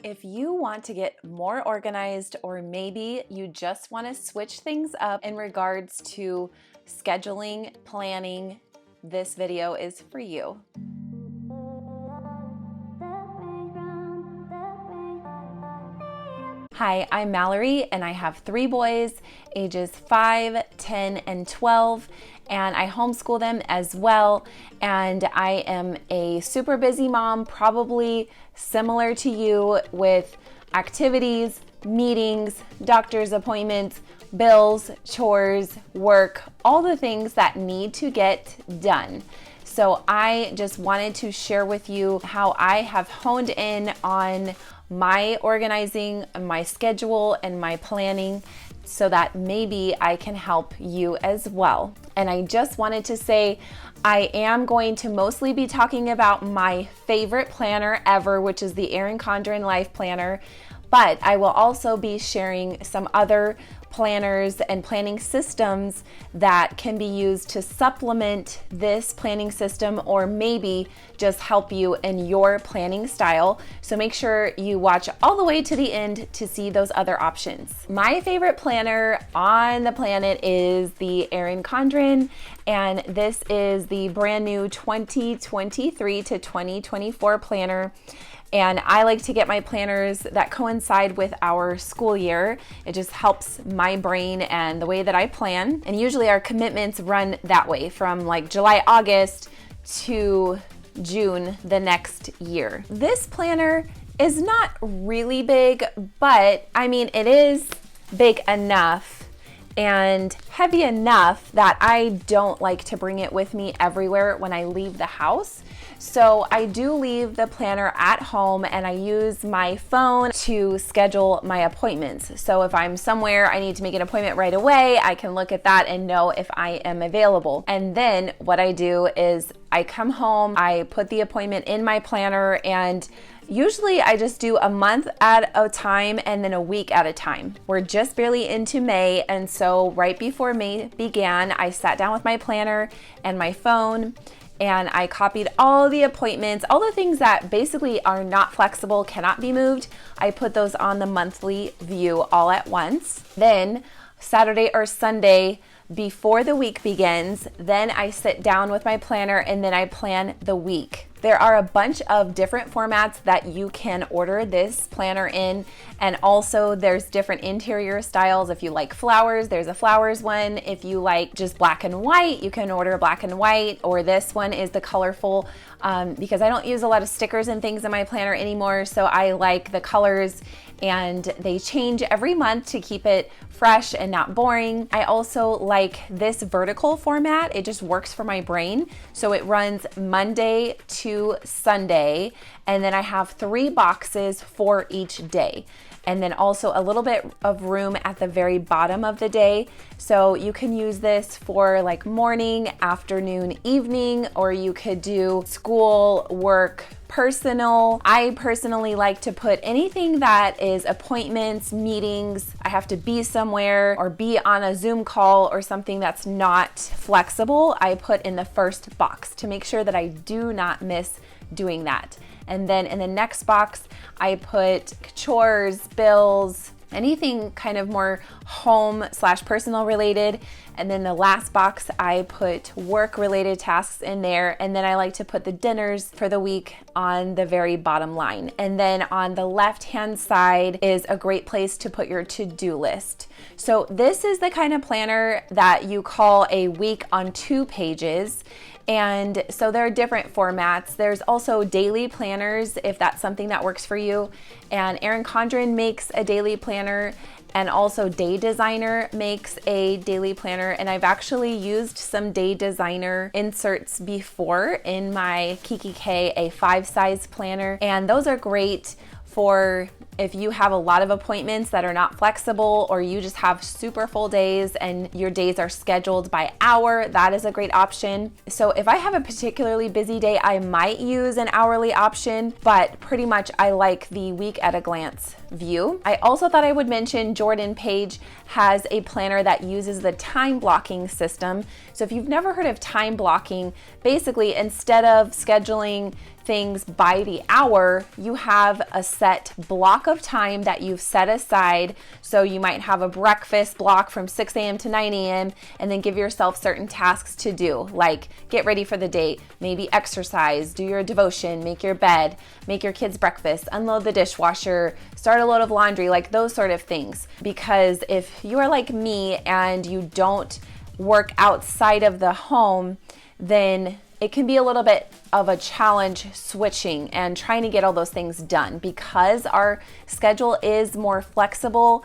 If you want to get more organized, or maybe you just want to switch things up in regards to scheduling, planning, this video is for you. Hi, I'm Mallory and I have 3 boys, ages 5, 10, and 12, and I homeschool them as well. And I am a super busy mom, probably similar to you, with activities, meetings, doctor's appointments, bills, chores, work, all the things that need to get done. So I just wanted to share with you how I have honed in on my organizing, my schedule, and my planning so that maybe I can help you as well. And I just wanted to say I am going to mostly be talking about my favorite planner ever, which is the Erin Condren Life Planner, but I will also be sharing some other planners and planning systems that can be used to supplement this planning system, or maybe just help you in your planning style. So make sure you watch all the way to the end to see those other options. My favorite planner on the planet is the Erin Condren, and this is the brand new 2023 to 2024 planner. And I like to get my planners that coincide with our school year. It just helps my brain and the way that I plan. And usually our commitments run that way, from like July, August to June the next year. This planner is not really big, but I mean, it is big enough and heavy enough that I don't like to bring it with me everywhere when I leave the house. So I do leave the planner at home and I use my phone to schedule my appointments. So if I'm somewhere I need to make an appointment right away, I can look at that and know if I am available. And then what I do is I come home, I put the appointment in my planner, and usually I just do a month at a time and then a week at a time. We're just barely into May, and so right before May began, I sat down with my planner and my phone, and I copied all the appointments, all the things that basically are not flexible, cannot be moved. I put those on the monthly view all at once. Then Saturday or Sunday before the week begins, then I sit down with my planner and then I plan the week. There are a bunch of different formats that you can order this planner in, and also there's different interior styles. If you like flowers, there's a flowers one. If you like just black and white, you can order black and white, or this one is the colorful, because I don't use a lot of stickers and things in my planner anymore, so I like the colors, and they change every month to keep it fresh and not boring. I also like this vertical format. It just works for my brain. So it runs Monday to Sunday, and then I have 3 boxes for each day. And then also a little bit of room at the very bottom of the day. So you can use this for like morning, afternoon, evening, or you could do school, work, personal. I personally like to put anything that is appointments, meetings, I have to be somewhere or be on a Zoom call or something that's not flexible, I put in the first box to make sure that I do not miss doing that. And then in the next box, I put chores, bills, anything kind of more home/personal related. And then the last box, I put work related tasks in there. And then I like to put the dinners for the week on the very bottom line. And then on the left hand side is a great place to put your to-do list. So this is the kind of planner that you call a week on 2 pages. And so there are different formats. There's also daily planners if that's something that works for you. And Erin Condren makes a daily planner, and also Day Designer makes a daily planner. And I've actually used some Day Designer inserts before in my Kiki K, a 5 size planner. And those are great for If you have a lot of appointments that are not flexible, or you just have super full days and your days are scheduled by hour, that is a great option. So if I have a particularly busy day, I might use an hourly option, but pretty much I like the week at a glance view. I also thought I would mention Jordan Page has a planner that uses the time blocking system. So if you've never heard of time blocking, basically instead of scheduling things by the hour, you have a set block of time that you've set aside. So you might have a breakfast block from 6 a.m. to 9 a.m. and then give yourself certain tasks to do, like get ready for the day, maybe exercise, do your devotion, make your bed, make your kids breakfast, unload the dishwasher, start a load of laundry, like those sort of things. Because if you are like me and you don't work outside of the home, then it can be a little bit of a challenge switching and trying to get all those things done, because our schedule is more flexible,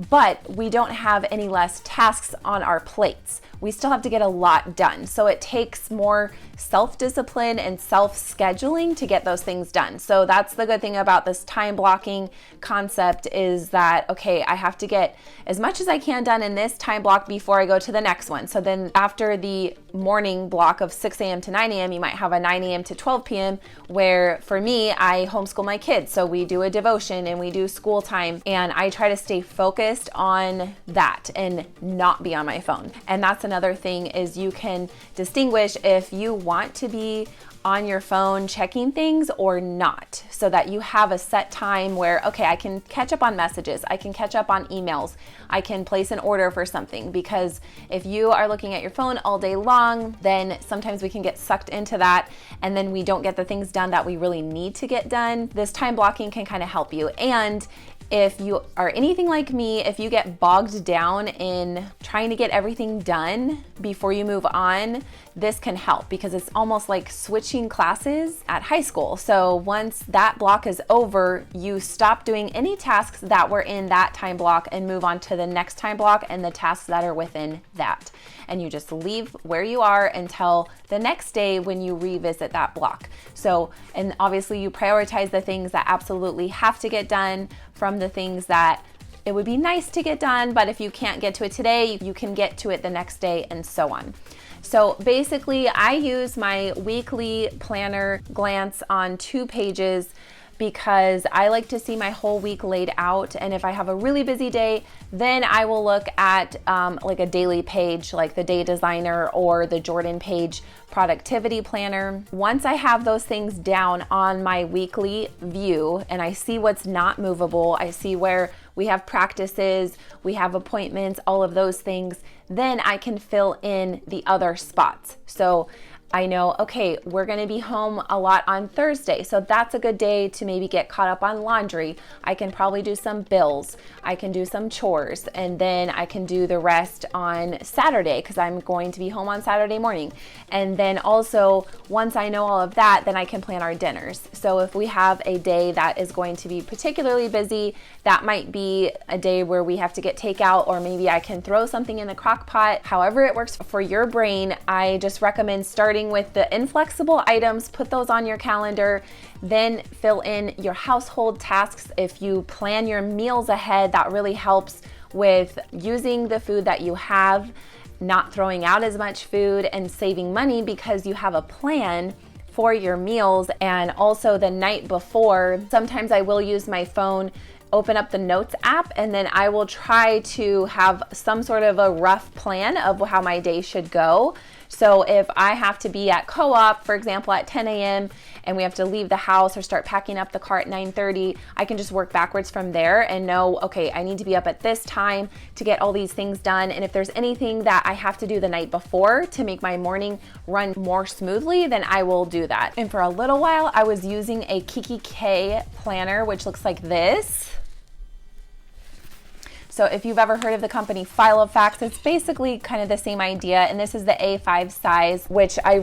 but we don't have any less tasks on our plates. We still have to get a lot done. So it takes more self-discipline and self-scheduling to get those things done. So that's the good thing about this time blocking concept, is that, okay, I have to get as much as I can done in this time block before I go to the next one. So then after the morning block of 6 a.m. to 9 a.m., you might have a 9 a.m. to 12 p.m. where for me, I homeschool my kids. So we do a devotion and we do school time, and I try to stay focused on that and not be on my phone. And that's another thing, is you can distinguish if you want to be on your phone checking things or not, so that you have a set time where, okay, I can catch up on messages, I can catch up on emails, I can place an order for something. Because if you are looking at your phone all day long, then sometimes we can get sucked into that and then we don't get the things done that we really need to get done. This time blocking can kind of help you. And if you are anything like me, if you get bogged down in trying to get everything done before you move on, this can help, because it's almost like switching classes at high school. So once that block is over, you stop doing any tasks that were in that time block and move on to the next time block and the tasks that are within that. And you just leave where you are until the next day when you revisit that block. So, and obviously you prioritize the things that absolutely have to get done from the things that it would be nice to get done, but if you can't get to it today, you can get to it the next day, and so on. So basically, I use my weekly planner glance on 2 pages because I like to see my whole week laid out. And if I have a really busy day, then I will look at like a daily page, like the Day Designer or the Jordan Page Productivity Planner. Once I have those things down on my weekly view and I see what's not movable, I see where we have practices, we have appointments, all of those things, then I can fill in the other spots. So I know, okay, we're gonna be home a lot on Thursday, so that's a good day to maybe get caught up on laundry. I can probably do some bills, I can do some chores, and then I can do the rest on Saturday because I'm going to be home on Saturday morning. And then also, once I know all of that, then I can plan our dinners. So if we have a day that is going to be particularly busy, that might be a day where we have to get takeout, or maybe I can throw something in the crock pot. However it works for your brain, I just recommend starting with the inflexible items, put those on your calendar, then fill in your household tasks. If you plan your meals ahead, that really helps with using the food that you have, not throwing out as much food, and saving money because you have a plan for your meals. And also the night before, sometimes I will use my phone, open up the Notes app, and then I will try to have some sort of a rough plan of how my day should go. So if I have to be at co-op, for example, at 10 a.m. and we have to leave the house or start packing up the car at 9:30, I can just work backwards from there and know, okay, I need to be up at this time to get all these things done. And if there's anything that I have to do the night before to make my morning run more smoothly, then I will do that. And for a little while, I was using a Kiki K planner, which looks like this. So if you've ever heard of the company Filofax, it's basically kind of the same idea. And this is the A5 size, which I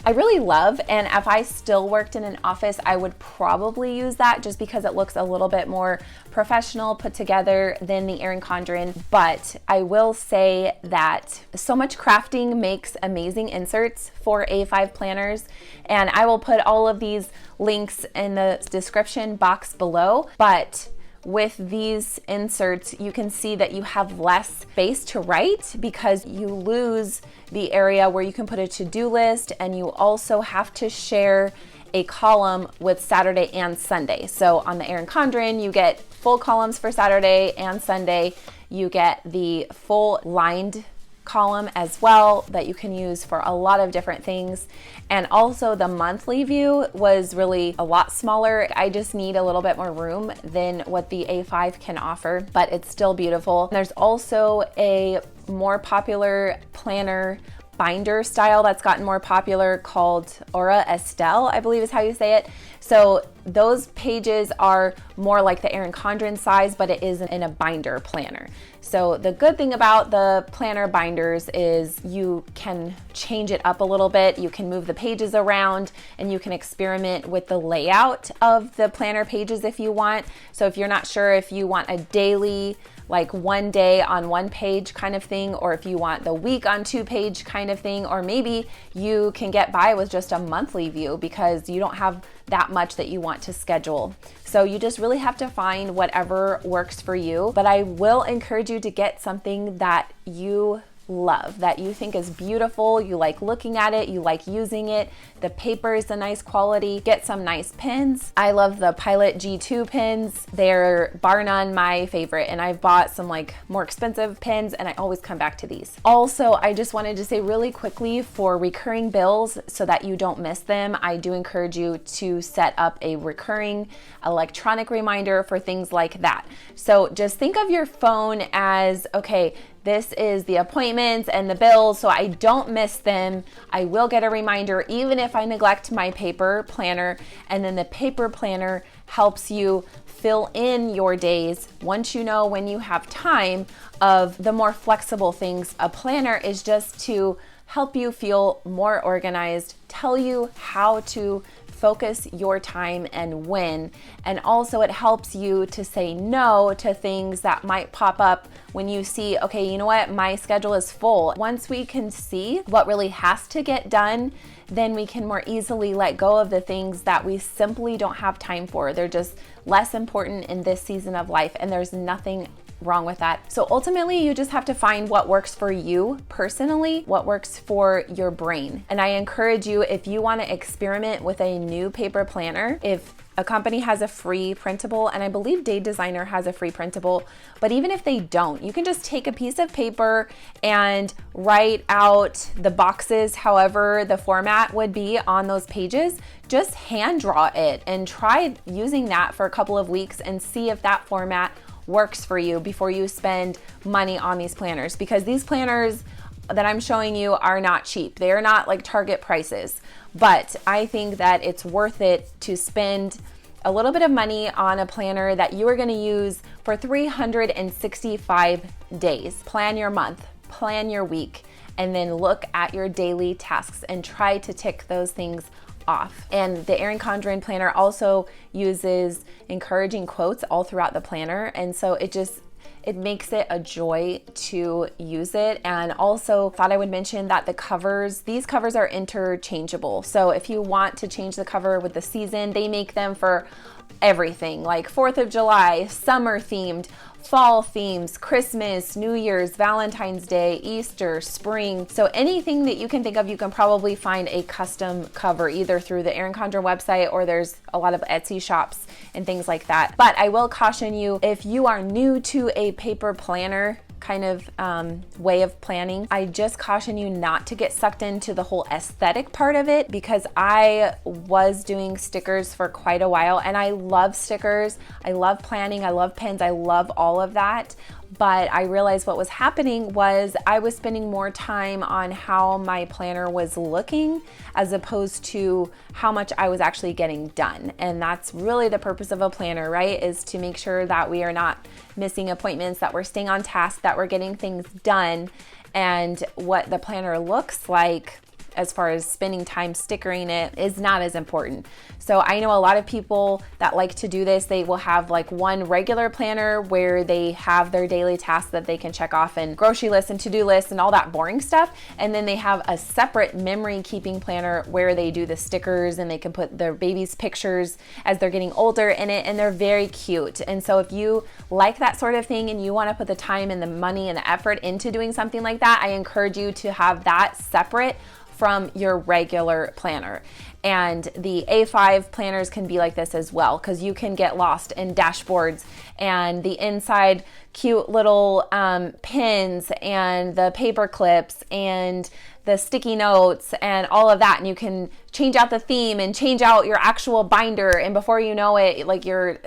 I really love, and if I still worked in an office, I would probably use that just because it looks a little bit more professional, put together than the Erin Condren. But I will say that so much crafting makes amazing inserts for A5 planners, and I will put all of these links in the description box below. But with these inserts, you can see that you have less space to write because you lose the area where you can put a to-do list, and you also have to share a column with Saturday and Sunday. So on the Erin Condren, you get full columns for Saturday and Sunday. You get the full lined column as well that you can use for a lot of different things. And also the monthly view was really a lot smaller. I just need a little bit more room than what the A5 can offer, but it's still beautiful. There's also a more popular planner binder style that's gotten more popular called Aura Estelle, I believe is how you say it. So those pages are more like the Erin Condren size, but it is in a binder planner. So the good thing about the planner binders is you can change it up a little bit. You can move the pages around, and you can experiment with the layout of the planner pages if you want. So if you're not sure if you want a daily, like one day on one page kind of thing, or if you want the week on 2-page kind of thing, or maybe you can get by with just a monthly view because you don't have that much that you want to schedule. So you just really have to find whatever works for you. But I will encourage you to get something that you love, that you think is beautiful, you like looking at it, you like using it, the paper is a nice quality. Get some nice pins. I love the Pilot G2 pins. They're bar none my favorite, and I've bought some like more expensive pins, and I always come back to these. Also, I just wanted to say really quickly, for recurring bills so that you don't miss them, I do encourage you to set up a recurring electronic reminder for things like that. So just think of your phone as, okay, this is the appointments and the bills, so I don't miss them. I will get a reminder even if I neglect my paper planner, and then the paper planner helps you fill in your days once you know when you have time of the more flexible things. A planner is just to help you feel more organized, tell you how to focus your time and when, and also it helps you to say no to things that might pop up when you see, okay, you know what, my schedule is full. Once we can see what really has to get done, then we can more easily let go of the things that we simply don't have time for. They're just less important in this season of life, and there's nothing wrong with that. So ultimately, you just have to find what works for you personally, what works for your brain. And I encourage you, if you want to experiment with a new paper planner, if a company has a free printable, and I believe Day Designer has a free printable, but even if they don't, you can just take a piece of paper and write out the boxes however the format would be on those pages. Just hand draw it and try using that for a couple of weeks and see if that format works for you before you spend money on these planners, because these planners that I'm showing you are not cheap. They are not like Target prices, but I think that it's worth it to spend a little bit of money on a planner that you are going to use for 365 days. Plan your month, plan your week, and then look at your daily tasks and try to tick those things off. And the Erin Condren planner also uses encouraging quotes all throughout the planner, and so it makes it a joy to use it. And also thought I would mention that these covers are interchangeable. So if you want to change the cover with the season, they make them for everything, like 4th of July, summer themed, fall themes, Christmas, New Year's, Valentine's Day, Easter, spring. So anything that you can think of, you can probably find a custom cover either through the Erin Condren website, or there's a lot of Etsy shops and things like that. But I will caution you, if you are new to a paper planner kind of way of planning, I just caution you not to get sucked into the whole aesthetic part of it, because I was doing stickers for quite a while, and I love stickers, I love planning, I love pens, I love all of that. But I realized what was happening was I was spending more time on how my planner was looking as opposed to how much I was actually getting done. And that's really the purpose of a planner, right? Is to make sure that we are not missing appointments, that we're staying on task, that we're getting things done. And what the planner looks like as far as spending time stickering it is not as important. So I know a lot of people that like to do this. They will have like one regular planner where they have their daily tasks that they can check off, and grocery lists and to-do lists and all that boring stuff. And then they have a separate memory keeping planner where they do the stickers and they can put their baby's pictures as they're getting older in it, and they're very cute. And so if you like that sort of thing and you want to put the time and the money and the effort into doing something like that, I encourage you to have that separate from your regular planner. And the A5 planners can be like this as well, because you can get lost in dashboards and the inside cute little pins and the paper clips and the sticky notes and all of that. And you can change out the theme and change out your actual binder. And before you know it, like you're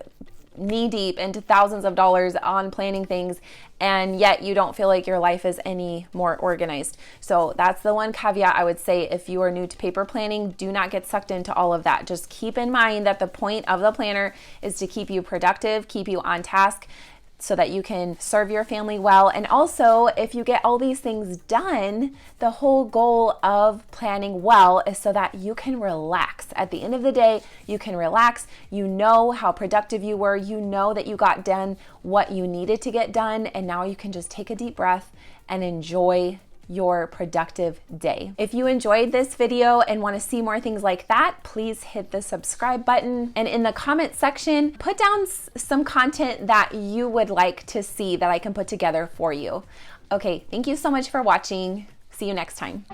knee deep into thousands of dollars on planning things, and yet you don't feel like your life is any more organized. So that's the one caveat I would say. If you are new to paper planning, do not get sucked into all of that. Just keep in mind that the point of the planner is to keep you productive, keep you on task, so that you can serve your family well. And also, if you get all these things done, the whole goal of planning well is so that you can relax. At the end of the day, you can relax. You know how productive you were. You know that you got done what you needed to get done. And now you can just take a deep breath and enjoy your productive day. If you enjoyed this video and want to see more things like that, please hit the subscribe button. And in the comment section, put down some content that you would like to see that I can put together for you. Okay, thank you so much for watching. See you next time.